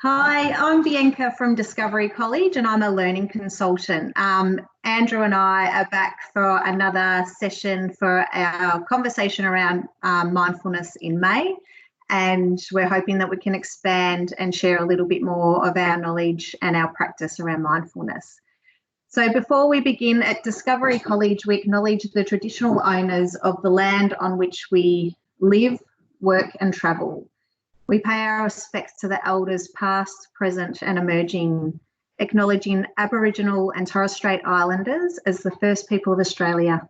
Hi, I'm Bianca from Discovery College and I'm a learning consultant. Andrew and I are back for another session for our conversation around mindfulness in May, and we're hoping that we can expand and share a little bit more of our knowledge and our practice around mindfulness. So before we begin, at Discovery College, we acknowledge the traditional owners of the land on which we live, work and travel. We pay our respects to the elders past, present and emerging, acknowledging Aboriginal and Torres Strait Islanders as the first people of Australia.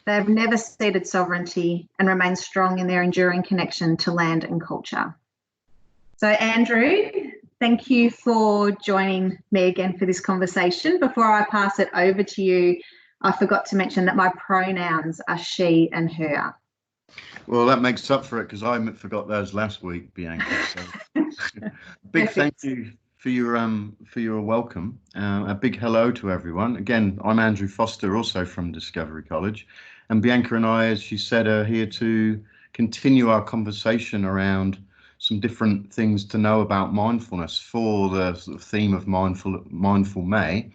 They have never ceded sovereignty and remain strong in their enduring connection to land and culture. So Andrew, thank you for joining me again for this conversation. Before I pass it over to you, I forgot to mention that my pronouns are she and her. Well, that makes up for it because I forgot those last week, Bianca. So big thank you for your welcome. A big hello to everyone. Again, I'm Andrew Foster, also from Discovery College, and Bianca and I, as she said, are here to continue our conversation around some different things to know about mindfulness for the sort of theme of Mindful May,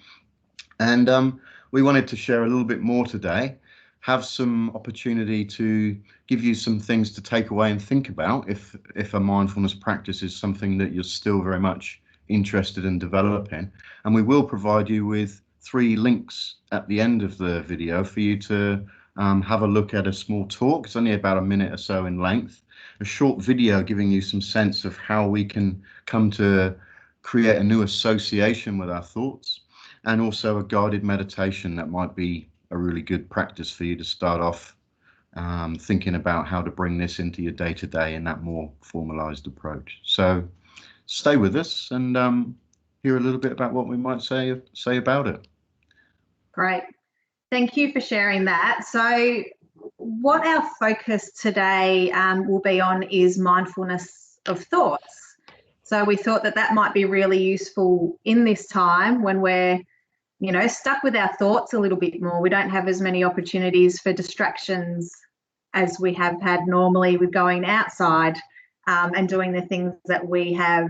and we wanted to share a little bit more today. Have some opportunity to give you some things to take away and think about if a mindfulness practice is something that you're still very much interested in developing. And we will provide you with 3 links at the end of the video for you to have a look at a small talk. It's only about a minute or so in length, a short video giving you some sense of how we can come to create a new association with our thoughts, and also a guided meditation that might be a really good practice for you to start off thinking about how to bring this into your day-to-day in that more formalized approach. So stay with us and hear a little bit about what we might say about it. Great. Thank you for sharing that. So what our focus today will be on is mindfulness of thoughts. So we thought that that might be really useful in this time when we're stuck with our thoughts a little bit more. We don't have as many opportunities for distractions as we have had normally with going outside and doing the things that we have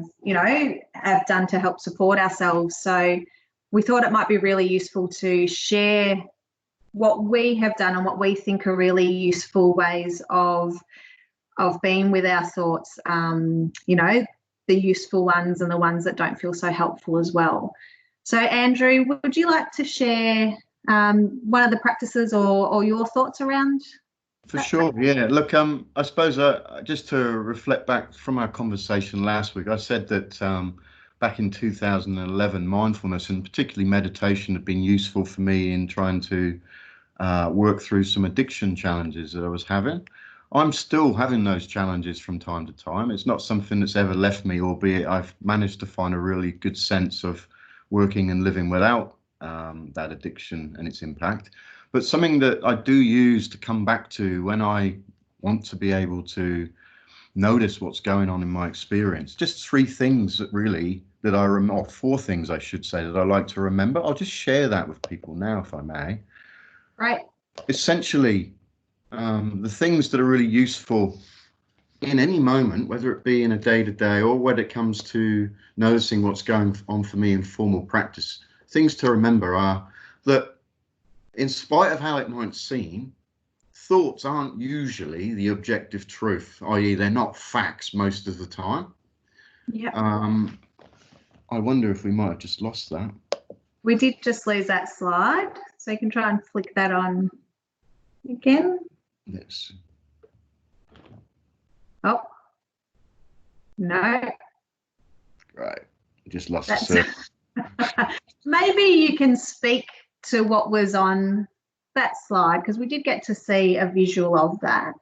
done to help support ourselves. So we thought it might be really useful to share what we have done and what we think are really useful ways of being with our thoughts, the useful ones and the ones that don't feel so helpful as well. So Andrew, would you like to share one of the practices or your thoughts around? For sure, yeah. Look, I suppose just to reflect back from our conversation last week, I said that back in 2011, mindfulness and particularly meditation had been useful for me in trying to work through some addiction challenges that I was having. I'm still having those challenges from time to time. It's not something that's ever left me, albeit I've managed to find a really good sense of working and living without that addiction and its impact. But something that I do use to come back to when I want to be able to notice what's going on in my experience. Just 3 things that really that I remember, or 4 things I should say, that I like to remember. I'll just share that with people now, if I may. Right. Essentially, the things that are really useful in any moment, whether it be in a day-to-day or when it comes to noticing what's going on for me in formal practice, things to remember are that in spite of how it might seem, thoughts aren't usually the objective truth, i.e. they're not facts most of the time. Yeah. I wonder if we might have just lost that. We did just lose that slide, so you can try and flick that on again. Let's see. Oh, no. Right, just lost the surface. Maybe you can speak to what was on that slide, because we did get to see a visual of that.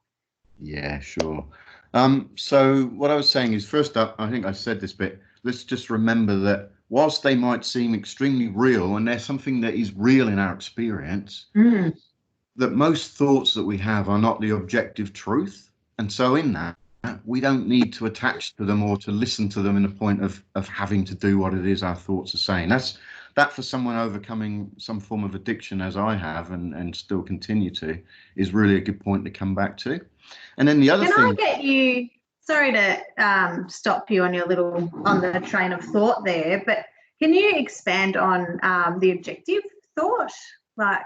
Yeah, sure. So what I was saying is, first up, I think I said this bit, let's just remember that whilst they might seem extremely real, and they're something that is real in our experience, that most thoughts that we have are not the objective truth. And so in that, we don't need to attach to them or to listen to them in a point of having to do what it is our thoughts are saying. That for someone overcoming some form of addiction, as I have and still continue to, is really a good point to come back to. And then the other thing. Can I get you, sorry to stop you on the train of thought there, but can you expand on the objective thought, like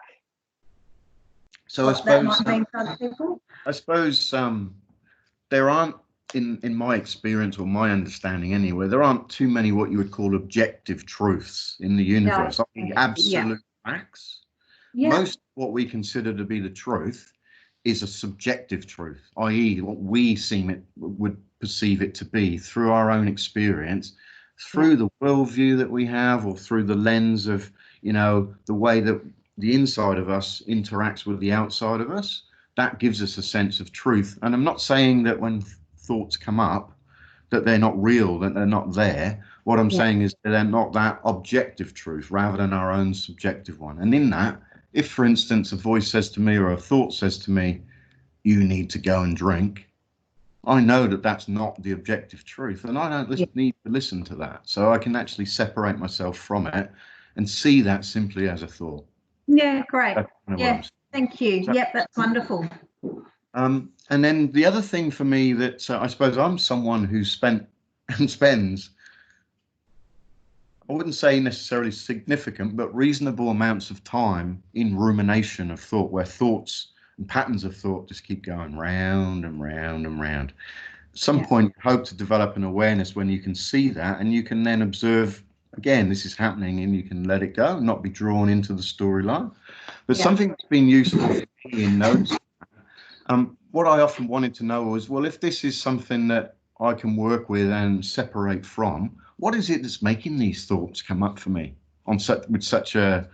So what that might mean for other people? I suppose there aren't, in my experience or my understanding anyway, there aren't too many what you would call objective truths in the universe, absolute facts. Most of what we consider to be the truth is a subjective truth, i.e. what we would perceive it to be through our own experience, through the worldview that we have, or through the lens of, the way that the inside of us interacts with the outside of us. That gives us a sense of truth. And I'm not saying that when thoughts come up that they're not real, that they're not there. What I'm saying is that they're not that objective truth rather than our own subjective one. And in that, if, for instance, a voice says to me or a thought says to me, you need to go and drink, I know that that's not the objective truth, and I don't need to listen to that. So I can actually separate myself from it and see that simply as a thought. Yeah, great. Thank you. Yep, that's wonderful. And then the other thing for me that I suppose I'm someone who spent and spends, I wouldn't say necessarily significant, but reasonable amounts of time in rumination of thought, where thoughts and patterns of thought just keep going round and round and round. At some point, hope to develop an awareness when you can see that, and you can then observe, again, this is happening, and you can let it go, not be drawn into the storyline. But something that's been useful for me in notes, what I often wanted to know was, well, if this is something that I can work with and separate from, what is it that's making these thoughts come up for me with such a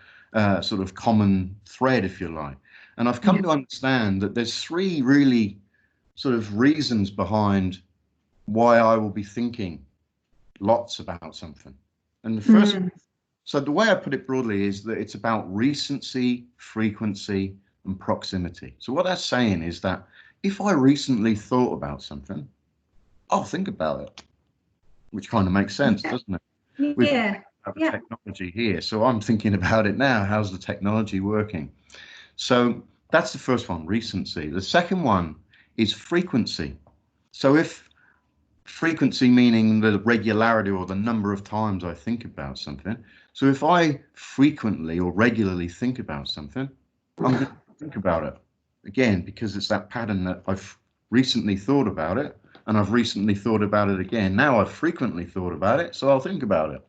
sort of common thread, if you like? And I've come to understand that there's three really sort of reasons behind why I will be thinking lots about something. And the first, so the way I put it broadly is that it's about recency, frequency, and proximity. So what that's saying is that if I recently thought about something, I'll think about it, which kind of makes sense, doesn't it? We have the technology here, so I'm thinking about it now. How's the technology working? So that's the first one, recency. The second one is frequency. So if frequency meaning the regularity or the number of times I think about something. So if I frequently or regularly think about something, I'm going to think about it again, because it's that pattern that I've recently thought about it, and I've recently thought about it again. Now I've frequently thought about it, so I'll think about it.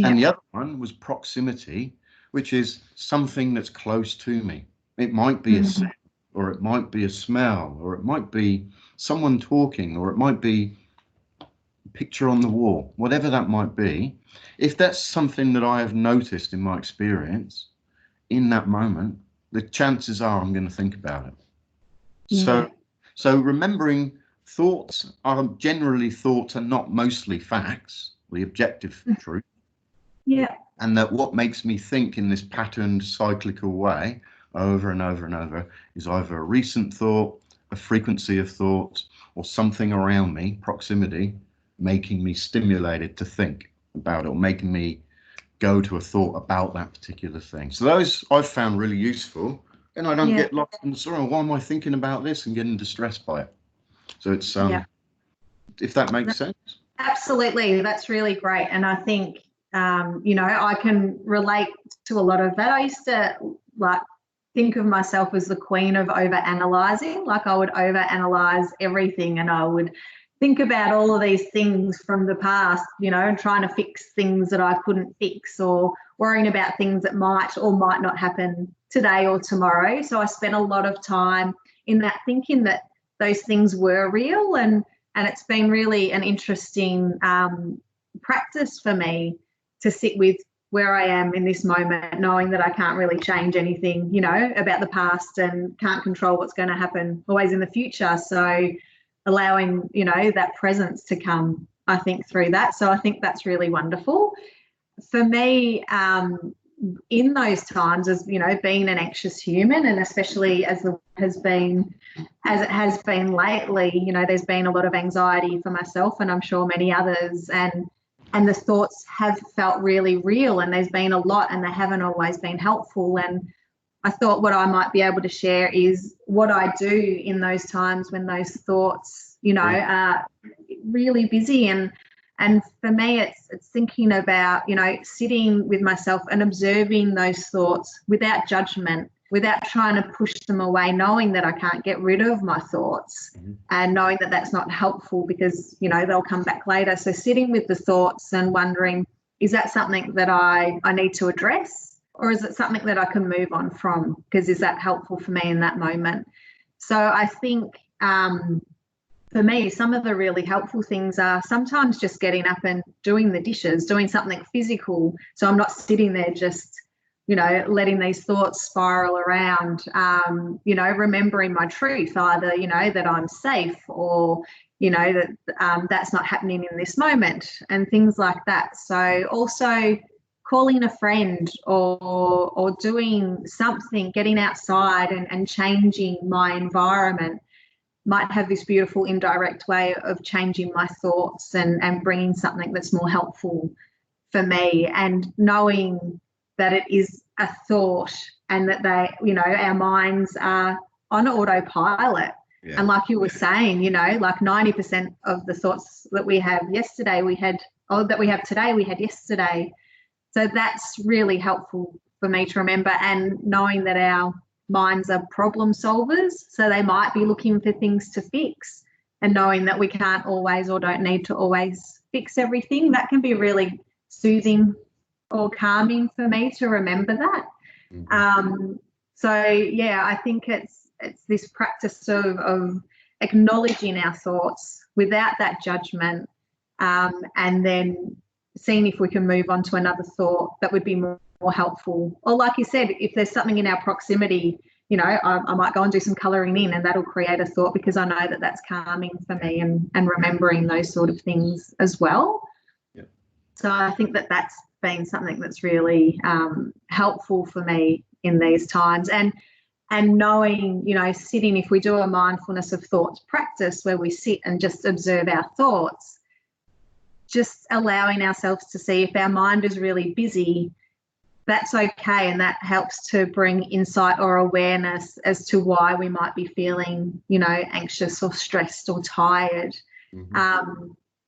And the other one was proximity, which is something that's close to me. It might be a scent, or it might be a smell, or it might be someone talking, or it might be a picture on the wall, whatever that might be. If that's something that I have noticed in my experience in that moment, the chances are I'm going to think about it. So remembering thoughts are generally thoughts and not mostly facts, the objective truth. And that what makes me think in this patterned cyclical way over and over and over is either a recent thought, a frequency of thought, or something around me, proximity, making me stimulated to think about it, or making me go to a thought about that particular thing. So those I've found really useful, and I don't get lost in the story. Why am I thinking about this and getting distressed by it? So it's if that makes sense. Absolutely, that's really great. And I think I can relate to a lot of that. I used to think of myself as the queen of over-analysing. Like I would over-analyse everything, and I would think about all of these things from the past, and trying to fix things that I couldn't fix, or worrying about things that might or might not happen today or tomorrow. So I spent a lot of time in that, thinking that those things were real, and it's been really an interesting practice for me to sit with where I am in this moment, knowing that I can't really change anything, about the past, and can't control what's going to happen always in the future. So allowing, that presence to come, I think, through that. So I think that's really wonderful. For me, in those times, as being an anxious human, and especially as it has been lately, there's been a lot of anxiety for myself, and I'm sure many others, and the thoughts have felt really real, and there's been a lot, and they haven't always been helpful. And I thought what I might be able to share is what I do in those times when those thoughts you know, are really busy. And for me, it's thinking about, you know, sitting with myself and observing those thoughts without judgment, without trying to push them away, knowing that I can't get rid of my thoughts and knowing that that's not helpful because, you know, they'll come back later. So sitting with the thoughts and wondering, is that something that I need to address, or is it something that I can move on from? Because is that helpful for me in that moment? So I think for me, some of the really helpful things are sometimes just getting up and doing the dishes, doing something physical. So I'm not sitting there just, you know, letting these thoughts spiral around, you know, remembering my truth, either, you know, that I'm safe, or, you know, that that's not happening in this moment, and things like that. So also calling a friend, or doing something, getting outside and changing my environment might have this beautiful indirect way of changing my thoughts and bringing something that's more helpful for me, and knowing that it is a thought and that they, you know, our minds are on autopilot. Yeah. And like you were saying, you know, like 90% of the thoughts that we have yesterday, that we have today, we had yesterday. So that's really helpful for me to remember, and knowing that our minds are problem solvers, so they might be looking for things to fix, and knowing that we can't always, or don't need to always, fix everything. That can be really soothing or calming for me to remember that. So yeah, I think it's this practice of acknowledging our thoughts without that judgment, and then seeing if we can move on to another thought that would be more helpful. Or like you said, if there's something in our proximity, you know, I might go and do some colouring in, and that'll create a thought because I know that that's calming for me, and remembering those sort of things as well. Yeah. So I think that that's been something that's really helpful for me in these times. And knowing, you know, sitting, if we do a mindfulness of thoughts practice where we sit and just observe our thoughts, just allowing ourselves to see if our mind is really busy, that's okay, and that helps to bring insight or awareness as to why we might be feeling, you know, anxious or stressed or tired.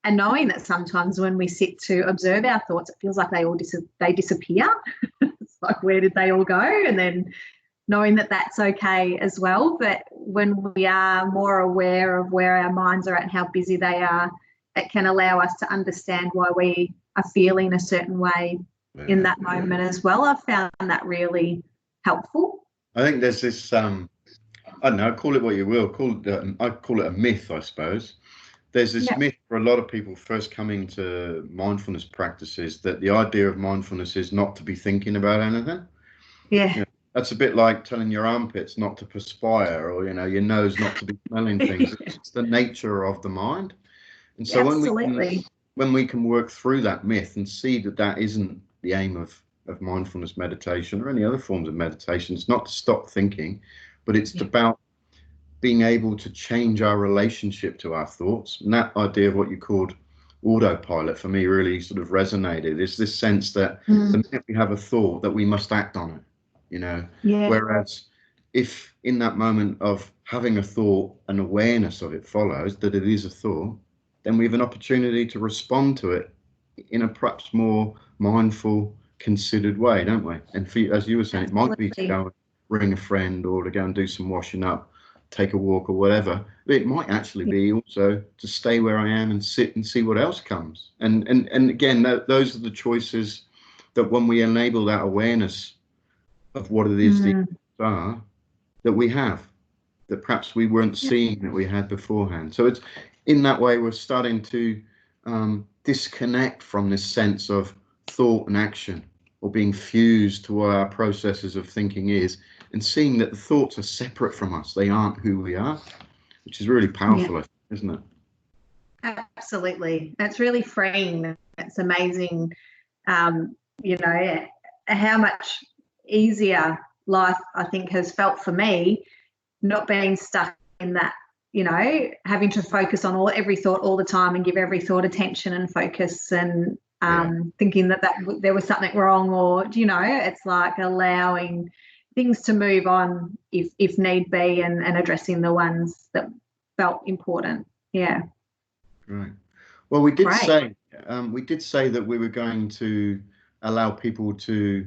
And knowing that sometimes when we sit to observe our thoughts, it feels like they disappear. It's like, where did they all go? And then knowing that that's okay as well. But when we are more aware of where our minds are at and how busy they are, it can allow us to understand why we are feeling a certain way in that moment as well. I've found that really helpful. I think there's this, I don't know, call it what you will, I call it a myth, I suppose. There's this myth for a lot of people first coming to mindfulness practices, that the idea of mindfulness is not to be thinking about anything. Yeah. You know, that's a bit like telling your armpits not to perspire, or, you know, your nose not to be smelling things. It's the nature of the mind. And so when we can work through that myth and see that that isn't the aim of mindfulness meditation or any other forms of meditation, it's not to stop thinking, but it's about being able to change our relationship to our thoughts. And that idea of what you called autopilot for me really sort of resonated. It's this sense that the minute we have a thought, that we must act on it, you know. Whereas if in that moment of having a thought, an awareness of it follows that it is a thought, then we have an opportunity to respond to it in a perhaps more mindful, considered way, don't we? And for you, as you were saying, it might be to go and ring a friend, or to go and do some washing up, take a walk or whatever. But it might actually be also to stay where I am and sit and see what else comes. And again, those are the choices that when we enable that awareness of what it is these are, that we have, that perhaps we weren't seeing that we had beforehand. So it's in that way we're starting to disconnect from this sense of thought and action, or being fused to what our processes of thinking is, and seeing that the thoughts are separate from us. They aren't who we are, which is really powerful, isn't it? Absolutely. It's really freeing. It's amazing, you know, how much easier life, I think, has felt for me, not being stuck in that, you know, having to focus on every thought all the time and give every thought attention and focus, and thinking that there was something wrong, or, you know, it's like allowing things to move on if need be, and addressing the ones that felt important Yeah. Right. Well, we did Great. say that we were going to allow people to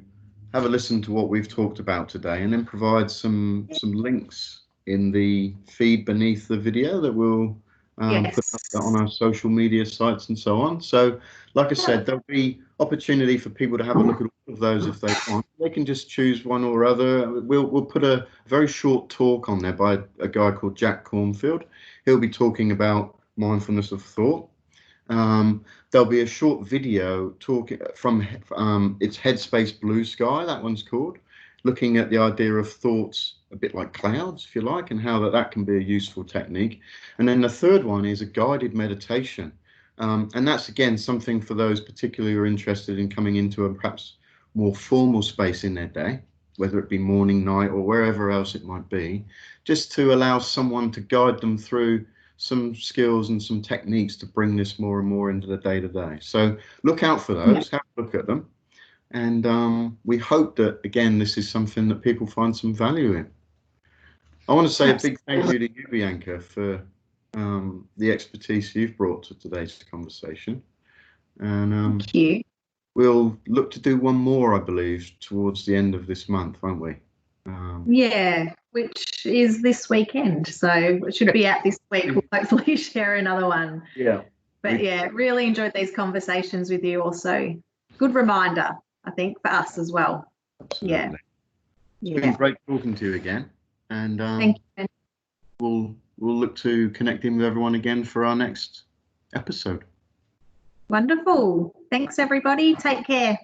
have a listen to what we've talked about today, and then provide some links in the feed beneath the video that we'll put up Yes. on our social media sites and so on. So, like I said, there'll be opportunity for people to have a look at all of those if they want. They can just choose one or other. We'll put a very short talk on there by a guy called Jack Cornfield. He'll be talking about mindfulness of thought. There'll be a short video talking from it's Headspace Blue Sky, that one's called, looking at the idea of thoughts a bit like clouds, if you like, and how that can be a useful technique. And then the third one is a guided meditation. And that's, again, something for those particularly who are interested in coming into a perhaps more formal space in their day, whether it be morning, night, or wherever else it might be, just to allow someone to guide them through some skills and some techniques to bring this more and more into the day-to-day. So look out for those, have a look at them. And we hope that, again, this is something that people find some value in. I want to say a big thank you to you, Bianca, for the expertise you've brought to today's conversation. And Thank you. we'll look to do one more, I believe, towards the end of this month, won't we? Yeah, which is this weekend. So it should be out this week. We'll hopefully share another one. Yeah. But yeah, really enjoyed these conversations with you also. Good reminder, I think, for us as well. Absolutely. Yeah. It's been great talking to you again. And thank you. We'll look to connect in with everyone again for our next episode. Wonderful. Thanks, everybody. Take care.